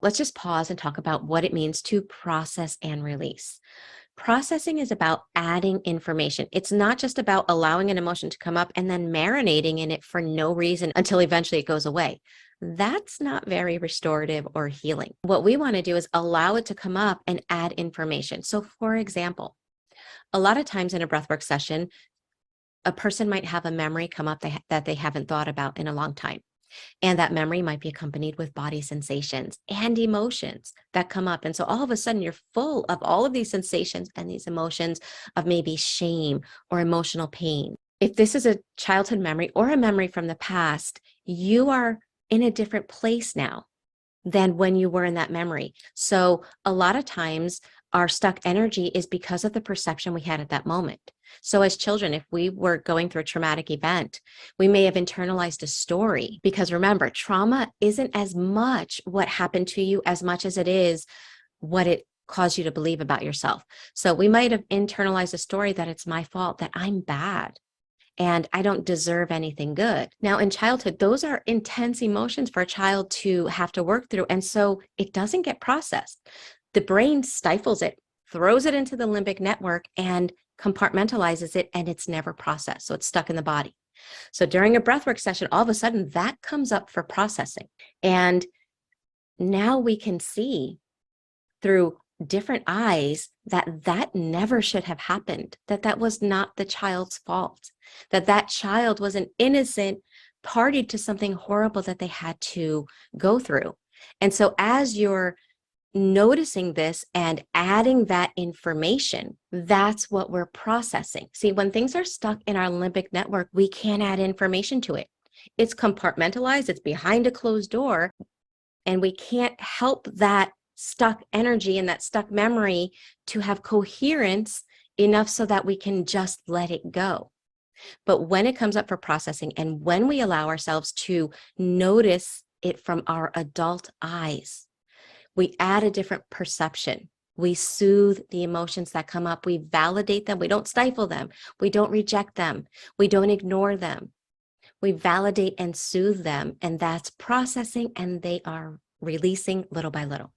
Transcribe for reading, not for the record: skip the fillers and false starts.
Let's just pause and talk about what it means to process and release. Processing is about adding information. It's not just about allowing an emotion to come up and then marinating in it for no reason until eventually it goes away. That's not very restorative or healing. What we want to do is allow it to come up and add information. So, for example, a lot of times in a breathwork session, a person might have a memory come up that they haven't thought about in a long time. And that memory might be accompanied with body sensations and emotions that come up. And so all of a sudden, you're full of all of these sensations and these emotions of maybe shame or emotional pain. If this is a childhood memory or a memory from the past, you are in a different place now than when you were in that memory. So a lot of times, our stuck energy is because of the perception we had at that moment. So as children, if we were going through a traumatic event, we may have internalized a story, because remember, trauma isn't as much what happened to you as much as it is what it caused you to believe about yourself. So we might have internalized a story that it's my fault, that I'm bad and I don't deserve anything good. Now, in childhood, those are intense emotions for a child to have to work through. And so it doesn't get processed. The brain stifles it, throws it into the limbic network, and compartmentalizes it, and it's never processed. So it's stuck in the body. So during a breathwork session, all of a sudden that comes up for processing. And now we can see through different eyes that that never should have happened, that that was not the child's fault, that that child was an innocent party to something horrible that they had to go through. And so as you're noticing this and adding that information, that's what we're processing. See, when things are stuck in our limbic network, we can't add information to it. It's compartmentalized, it's behind a closed door, and we can't help that stuck energy and that stuck memory to have coherence enough so that we can just let it go. But when it comes up for processing, and when we allow ourselves to notice it from our adult eyes, we add a different perception. We soothe the emotions that come up. We validate them. We don't stifle them. We don't reject them. We don't ignore them. We validate and soothe them. And that's processing, and they are releasing little by little.